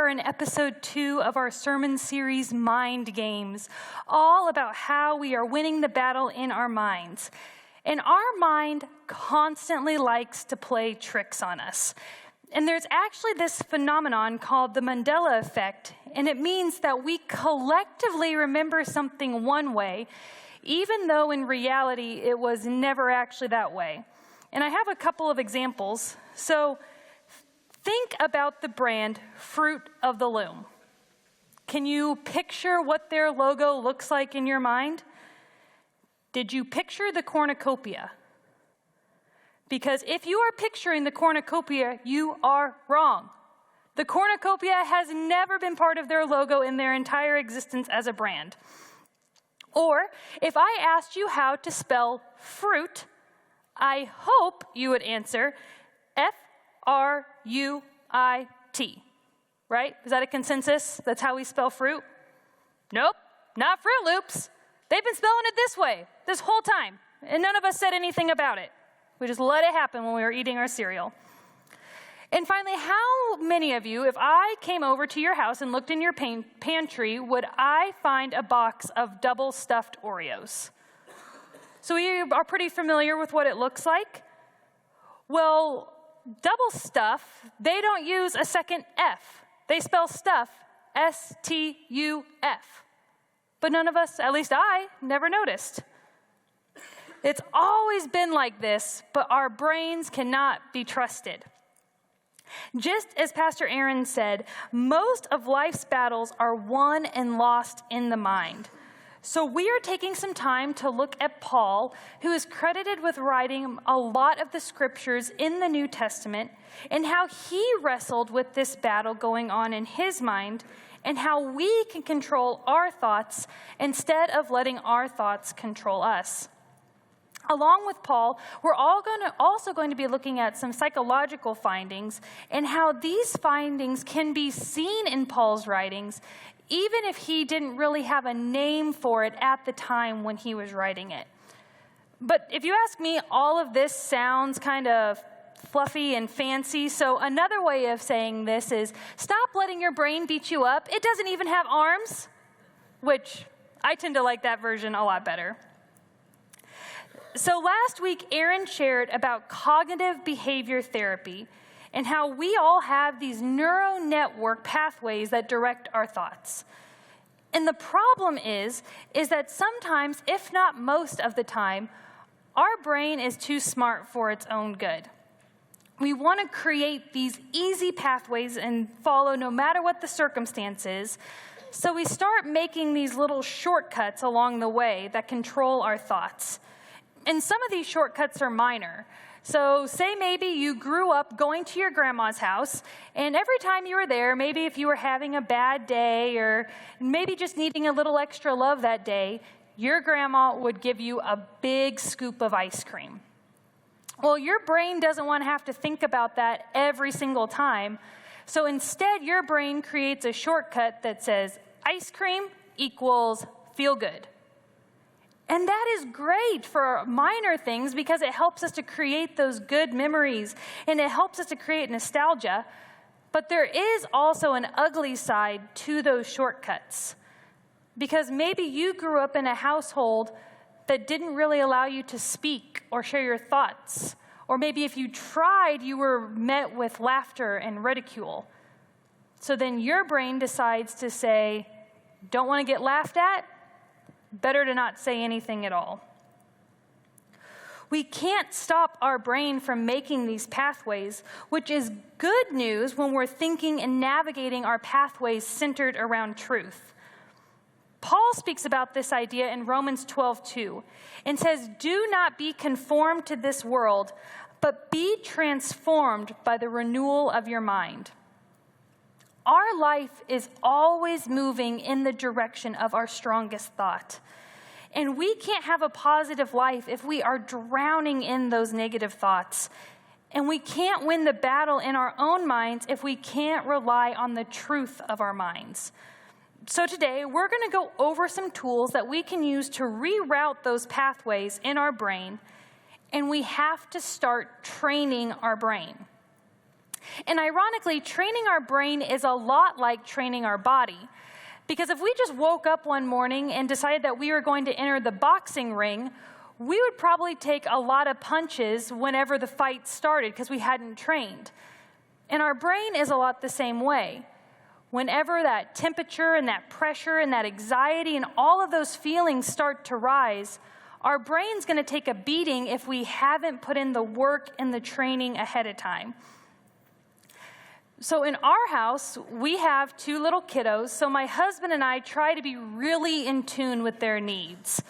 are in episode 2 of our sermon series, Mind Games, all about how we are winning the battle in our minds. And our mind constantly likes to play tricks on us. And there's actually this phenomenon called the Mandela effect, and it means that we collectively remember something one way, even though in reality it was never actually that way. And I have a couple of examples. So think about the brand Fruit of the Loom. Can you picture what their logo looks like in your mind? Did you picture the cornucopia? Because if you are picturing the cornucopia, you are wrong. The cornucopia has never been part of their logo in their entire existence as a brand. Or if I asked you how to spell fruit, I hope you would answer F-R-U-I-T, right? Is that a consensus? That's how we spell fruit? Nope, not Fruit Loops. They've been spelling it this way this whole time, and none of us said anything about it. We just let it happen when we were eating our cereal. And finally, how many of you, if I came over to your house and looked in your pantry, would I find a box of double stuffed Oreos? So we are pretty familiar with what it looks like. Well, double stuff, they don't use a second F. They spell stuff, S-T-U-F. But none of us, at least I, never noticed. It's always been like this, but our brains cannot be trusted. Just as Pastor Aaron said, most of life's battles are won and lost in the mind. So we are taking some time to look at Paul, who is credited with writing a lot of the scriptures in the New Testament, and how he wrestled with this battle going on in his mind, and how we can control our thoughts instead of letting our thoughts control us. Along with Paul, we're also going to be looking at some psychological findings and how these findings can be seen in Paul's writings, even if he didn't really have a name for it at the time when he was writing it. But if you ask me, all of this sounds kind of fluffy and fancy, so another way of saying this is, stop letting your brain beat you up. It doesn't even have arms, which I tend to like that version a lot better. So last week, Aaron shared about cognitive behavior therapy and how we all have these neural network pathways that direct our thoughts. And the problem is that sometimes, if not most of the time, our brain is too smart for its own good. We want to create these easy pathways and follow no matter what the circumstances, so we start making these little shortcuts along the way that control our thoughts. And some of these shortcuts are minor. So say maybe you grew up going to your grandma's house, and every time you were there, maybe if you were having a bad day or maybe just needing a little extra love that day, your grandma would give you a big scoop of ice cream. Well, your brain doesn't want to have to think about that every single time. So instead, your brain creates a shortcut that says ice cream equals feel good. And that is great for minor things because it helps us to create those good memories and it helps us to create nostalgia. But there is also an ugly side to those shortcuts. Because maybe you grew up in a household that didn't really allow you to speak or share your thoughts. Or maybe if you tried, you were met with laughter and ridicule. So then your brain decides to say, don't want to get laughed at? Better to not say anything at all. We can't stop our brain from making these pathways, which is good news when we're thinking and navigating our pathways centered around truth. Paul speaks about this idea in Romans 12:2 and says, "Do not be conformed to this world, but be transformed by the renewal of your mind." Our life is always moving in the direction of our strongest thought. And we can't have a positive life if we are drowning in those negative thoughts. And we can't win the battle in our own minds if we can't rely on the truth of our minds. So today, we're going to go over some tools that we can use to reroute those pathways in our brain. And we have to start training our brain. And ironically, training our brain is a lot like training our body. Because if we just woke up one morning and decided that we were going to enter the boxing ring, we would probably take a lot of punches whenever the fight started because we hadn't trained. And our brain is a lot the same way. Whenever that temperature and that pressure and that anxiety and all of those feelings start to rise, our brain's going to take a beating if we haven't put in the work and the training ahead of time. So in our house, we have 2 little kiddos, so my husband and I try to be really in tune with their needs.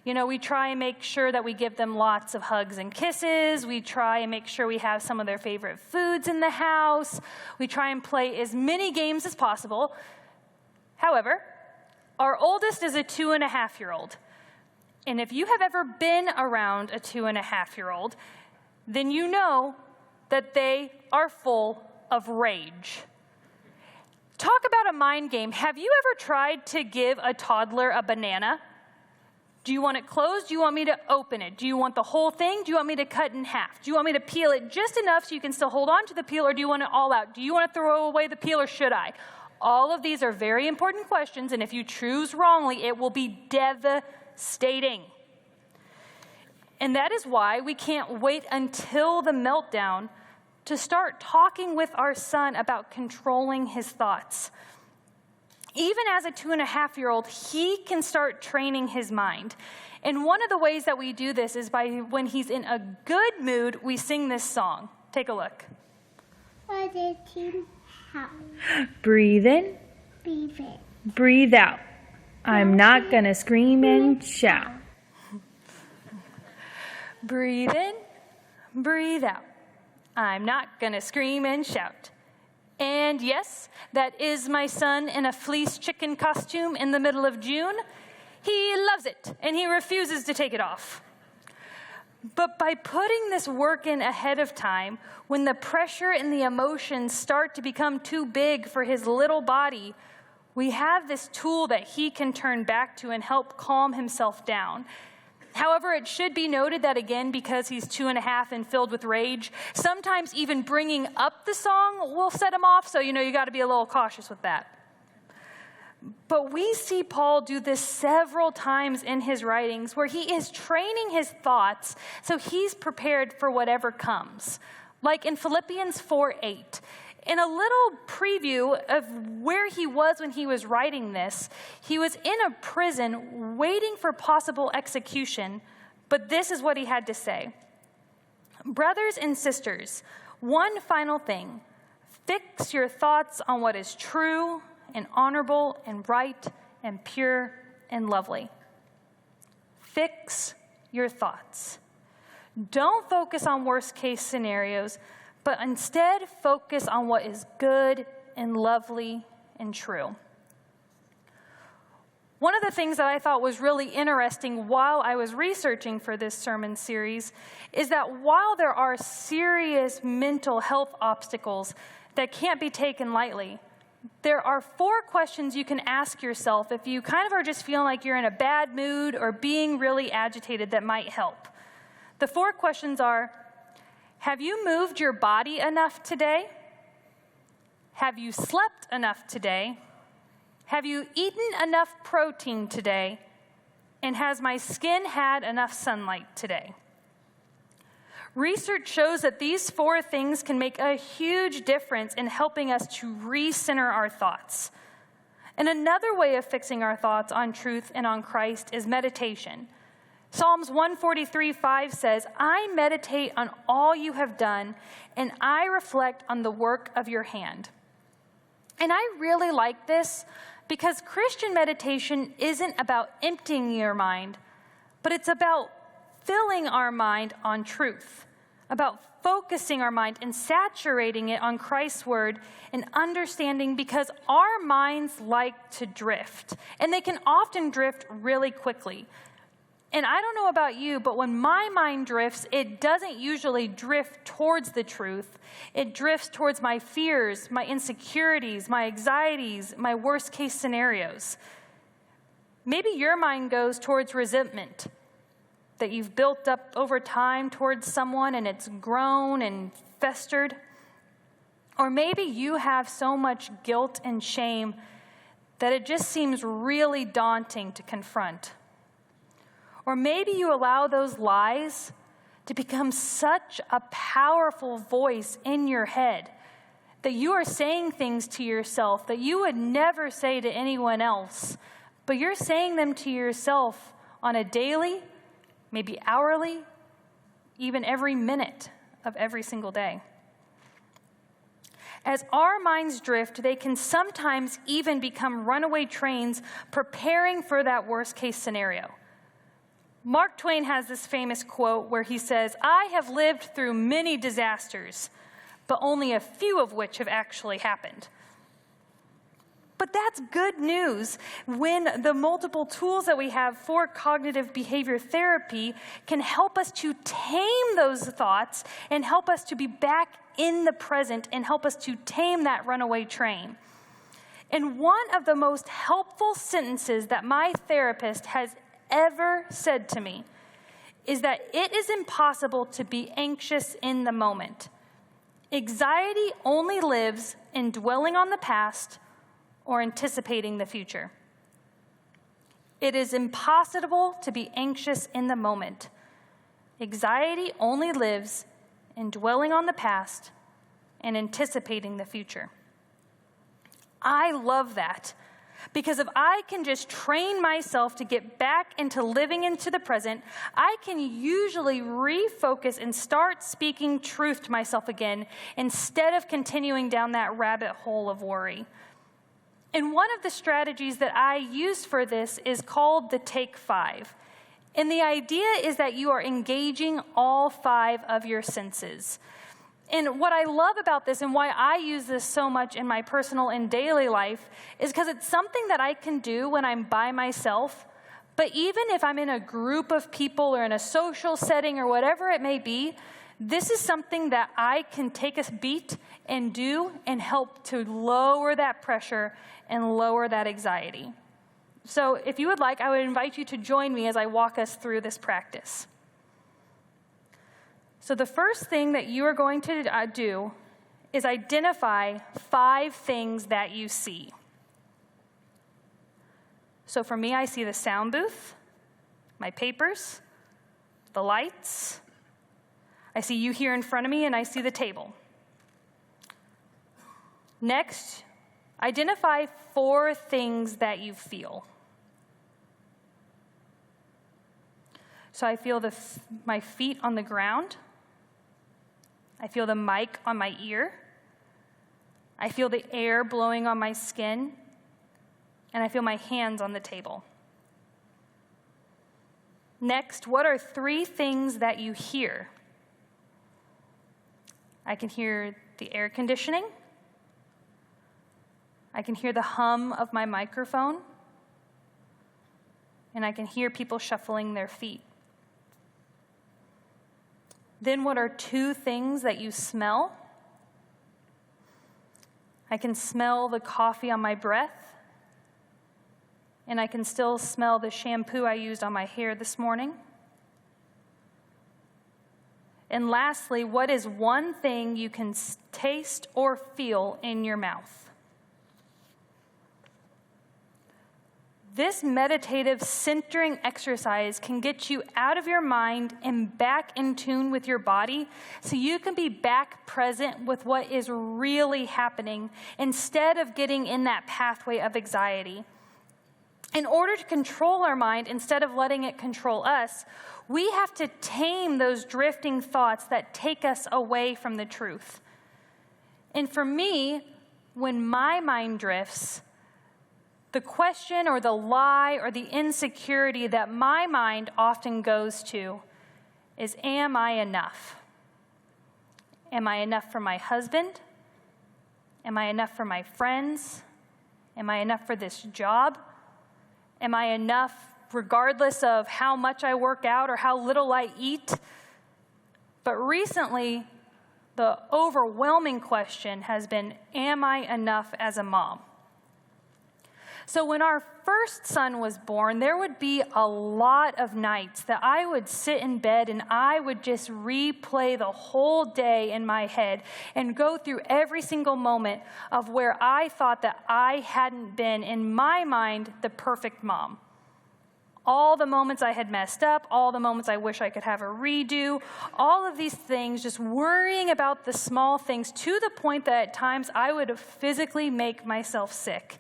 You know, we try and make sure that we give them lots of hugs and kisses. We try and make sure we have some of their favorite foods in the house. We try and play as many games as possible. However, our oldest is a 2.5-year-old. And if you have ever been around a 2.5-year-old, then you know that they are full of rage. Talk about a mind game. Have you ever tried to give a toddler a banana? Do you want it closed? Do you want me to open it? Do you want the whole thing? Do you want me to cut in half? Do you want me to peel it just enough so you can still hold on to the peel, or do you want it all out? Do you want to throw away the peel, or should I? All of these are very important questions, and if you choose wrongly, it will be devastating. And that is why we can't wait until the meltdown to start talking with our son about controlling his thoughts. Even as a 2.5-year-old, he can start training his mind. And one of the ways that we do this is by when he's in a good mood, we sing this song. Take a look. Breathe in. Breathe in. Breathe out. I'm not going to scream and shout. Breathe in. Breathe out. I'm not going to scream and shout. And yes, that is my son in a fleece chicken costume in the middle of June. He loves it, and he refuses to take it off. But by putting this work in ahead of time, when the pressure and the emotions start to become too big for his little body, we have this tool that he can turn back to and help calm himself down. However, it should be noted that, again, because he's 2.5 and filled with rage, sometimes even bringing up the song will set him off, so you got to be a little cautious with that. But we see Paul do this several times in his writings where he is training his thoughts so he's prepared for whatever comes. Like in Philippians 4:8. In a little preview of where he was when he was writing this, he was in a prison waiting for possible execution, but this is what he had to say. Brothers and sisters, one final thing. Fix your thoughts on what is true and honorable and right and pure and lovely. Fix your thoughts. Don't focus on worst-case scenarios, but instead focus on what is good and lovely and true. One of the things that I thought was really interesting while I was researching for this sermon series is that while there are serious mental health obstacles that can't be taken lightly, there are 4 questions you can ask yourself if you kind of are just feeling like you're in a bad mood or being really agitated that might help. The 4 questions are, have you moved your body enough today? Have you slept enough today? Have you eaten enough protein today? And has my skin had enough sunlight today? Research shows that these 4 things can make a huge difference in helping us to recenter our thoughts. And another way of fixing our thoughts on truth and on Christ is meditation. Psalms 143:5 says, I meditate on all you have done, and I reflect on the work of your hand. And I really like this because Christian meditation isn't about emptying your mind, but it's about filling our mind on truth, about focusing our mind and saturating it on Christ's word and understanding, because our minds like to drift, and they can often drift really quickly. And I don't know about you, but when my mind drifts, it doesn't usually drift towards the truth. It drifts towards my fears, my insecurities, my anxieties, my worst case scenarios. Maybe your mind goes towards resentment that you've built up over time towards someone, and it's grown and festered. Or maybe you have so much guilt and shame that it just seems really daunting to confront. Or maybe you allow those lies to become such a powerful voice in your head that you are saying things to yourself that you would never say to anyone else, but you're saying them to yourself on a daily, maybe hourly, even every minute of every single day. As our minds drift, they can sometimes even become runaway trains preparing for that worst-case scenario. Mark Twain has this famous quote where he says, "I have lived through many disasters, but only a few of which have actually happened." But that's good news when the multiple tools that we have for cognitive behavior therapy can help us to tame those thoughts and help us to be back in the present and help us to tame that runaway train. And one of the most helpful sentences that my therapist has ever said to me is that it is impossible to be anxious in the moment. Anxiety only lives in dwelling on the past or anticipating the future. It is impossible to be anxious in the moment. Anxiety only lives in dwelling on the past and anticipating the future. I love that, because if I can just train myself to get back into living into the present, I can usually refocus and start speaking truth to myself again instead of continuing down that rabbit hole of worry. And one of the strategies that I use for this is called the Take 5. And the idea is that you are engaging all 5 of your senses. And what I love about this and why I use this so much in my personal and daily life is because it's something that I can do when I'm by myself. But even if I'm in a group of people or in a social setting or whatever it may be, this is something that I can take a beat and do and help to lower that pressure and lower that anxiety. So if you would like, I would invite you to join me as I walk us through this practice. So the first thing that you are going to do is identify 5 things that you see. So for me, I see the sound booth, my papers, the lights. I see you here in front of me, and I see the table. Next, identify 4 things that you feel. So I feel my feet on the ground. I feel the mic on my ear. I feel the air blowing on my skin. And I feel my hands on the table. Next, what are 3 things that you hear? I can hear the air conditioning. I can hear the hum of my microphone. And I can hear people shuffling their feet. Then what are 2 things that you smell? I can smell the coffee on my breath, and I can still smell the shampoo I used on my hair this morning. And lastly, what is 1 thing you can taste or feel in your mouth? This meditative centering exercise can get you out of your mind and back in tune with your body so you can be back present with what is really happening instead of getting in that pathway of anxiety. In order to control our mind instead of letting it control us, we have to tame those drifting thoughts that take us away from the truth. And for me, when my mind drifts, the question or the lie or the insecurity that my mind often goes to is, am I enough? Am I enough for my husband? Am I enough for my friends? Am I enough for this job? Am I enough regardless of how much I work out or how little I eat? But recently, the overwhelming question has been, am I enough as a mom? So when our first son was born, there would be a lot of nights that I would sit in bed and I would just replay the whole day in my head and go through every single moment of where I thought that I hadn't been, in my mind, the perfect mom. All the moments I had messed up, all the moments I wish I could have a redo, all of these things, just worrying about the small things to the point that at times I would physically make myself sick.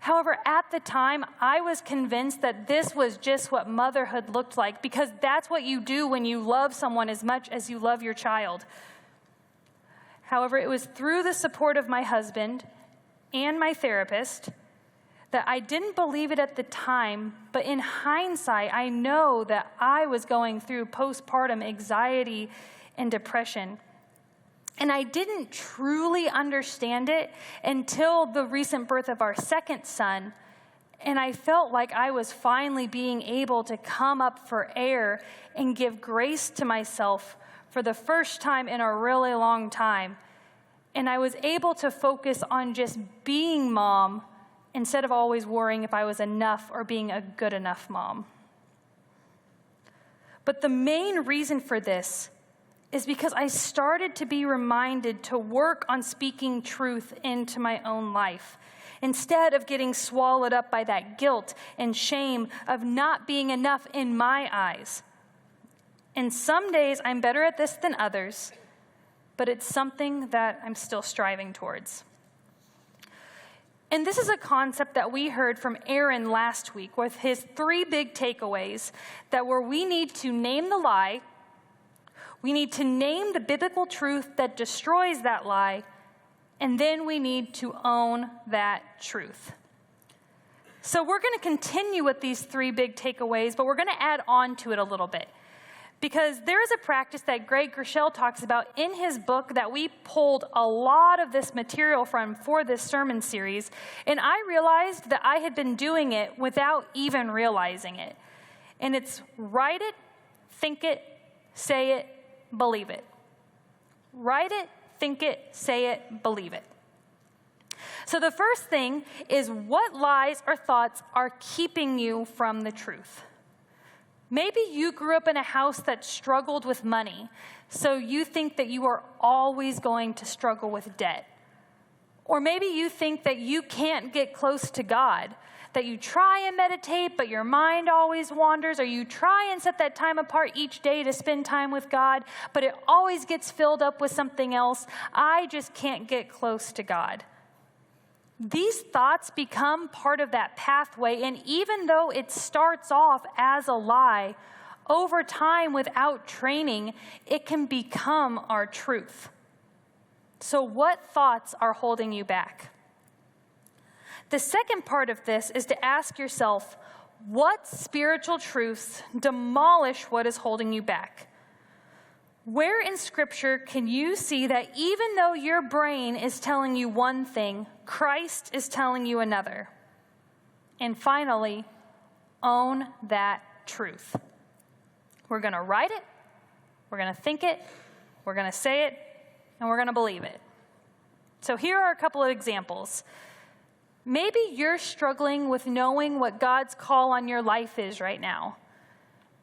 However, at the time, I was convinced that this was just what motherhood looked like, because that's what you do when you love someone as much as you love your child. However, it was through the support of my husband and my therapist that I didn't believe it at the time, but in hindsight, I know that I was going through postpartum anxiety and depression. And I didn't truly understand it until the recent birth of our second son. And I felt like I was finally being able to come up for air and give grace to myself for the first time in a really long time. And I was able to focus on just being mom instead of always worrying if I was enough or being a good enough mom. But the main reason for this is because I started to be reminded to work on speaking truth into my own life, instead of getting swallowed up by that guilt and shame of not being enough in my eyes. And some days I'm better at this than others, but it's something that I'm still striving towards. And this is a concept that we heard from Aaron last week with his 3 big takeaways that were: we need to name the lie, we need to name the biblical truth that destroys that lie, and then we need to own that truth. So we're going to continue with these 3 big takeaways, but we're going to add on to it a little bit. Because there is a practice that Greg Gershell talks about in his book that we pulled a lot of this material from for this sermon series, and I realized that I had been doing it without even realizing it. And it's write it, think it, say it, believe it. Write it, think it, say it, believe it. So the first thing is, what lies or thoughts are keeping you from the truth? Maybe you grew up in a house that struggled with money, so you think that you are always going to struggle with debt. Or maybe you think that you can't get close to God, that you try and meditate, but your mind always wanders, or you try and set that time apart each day to spend time with God, but it always gets filled up with something else. I just can't get close to God. These thoughts become part of that pathway, and even though it starts off as a lie, over time without training, it can become our truth. So what thoughts are holding you back? The second part of this is to ask yourself, what spiritual truths demolish what is holding you back? Where in Scripture can you see that even though your brain is telling you one thing, Christ is telling you another? And finally, own that truth. We're going to write it, we're going to think it, we're going to say it, and we're going to believe it. So here are a couple of examples. Maybe you're struggling with knowing what God's call on your life is right now.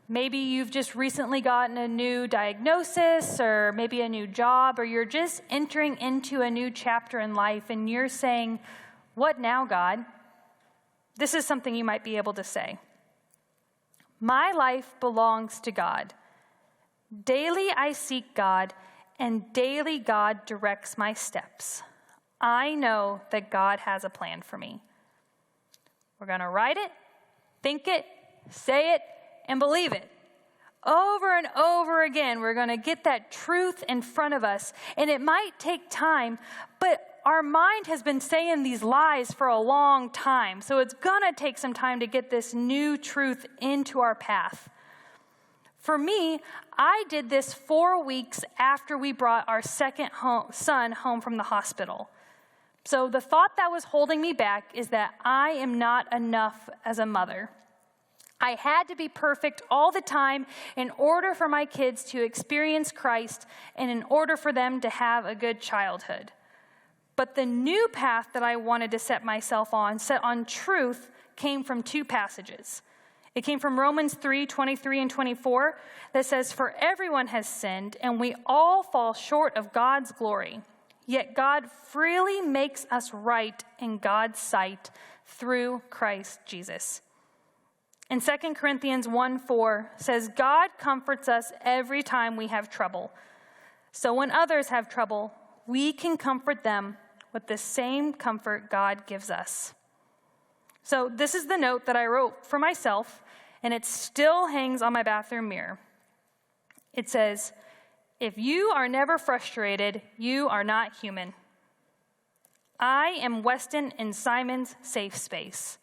Maybe you've just recently gotten a new diagnosis, or maybe a new job, or you're just entering into a new chapter in life and you're saying, "What now, God?" This is something you might be able to say. My life belongs to God. Daily I seek God, and daily God directs my steps. I know that God has a plan for me. We're going to write it, think it, say it, and believe it. Over and over again, we're going to get that truth in front of us. And it might take time, but our mind has been saying these lies for a long time. So it's going to take some time to get this new truth into our path. For me, I did this 4 weeks after we brought our second son home from the hospital. So the thought that was holding me back is that I am not enough as a mother. I had to be perfect all the time in order for my kids to experience Christ and in order for them to have a good childhood. But the new path that I wanted to set myself on, set on truth, came from two passages. It came from Romans 3:23 and 24 that says, "For everyone has sinned, and we all fall short of God's glory. Yet God freely makes us right in God's sight through Christ Jesus." And 2 Corinthians 1:4 says, "God comforts us every time we have trouble. So when others have trouble, we can comfort them with the same comfort God gives us." So this is the note that I wrote for myself, and it still hangs on my bathroom mirror. It says, "If you are never frustrated, you are not human." I am Weston and Simon's safe space.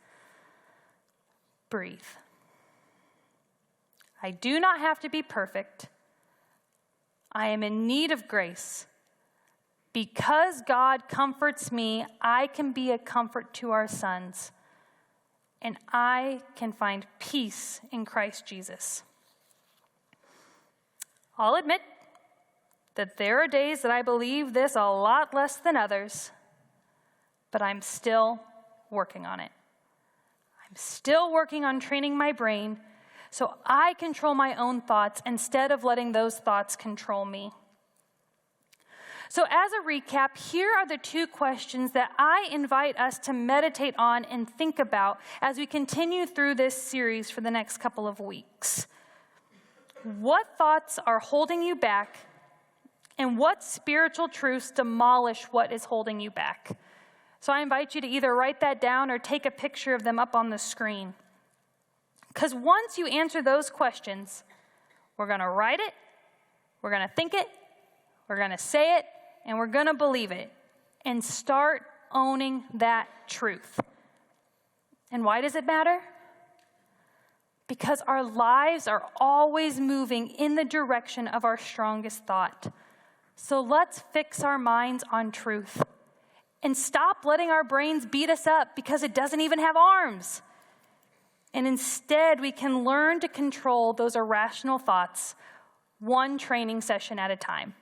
Breathe. I do not have to be perfect. I am in need of grace. Because God comforts me, I can be a comfort to our sons, and I can find peace in Christ Jesus. I'll admit that there are days that I believe this a lot less than others, but I'm still working on it. I'm still working on training my brain so I control my own thoughts instead of letting those thoughts control me. So as a recap, here are the two questions that I invite us to meditate on and think about as we continue through this series for the next couple of weeks. What thoughts are holding you back, and what spiritual truths demolish what is holding you back? So I invite you to either write that down or take a picture of them up on the screen. Because once you answer those questions, we're going to write it, we're going to think it, we're going to say it, and we're going to believe it, and start owning that truth. And why does it matter? Because our lives are always moving in the direction of our strongest thought. So let's fix our minds on truth and stop letting our brains beat us up because it doesn't even have arms. And instead, we can learn to control those irrational thoughts one training session at a time.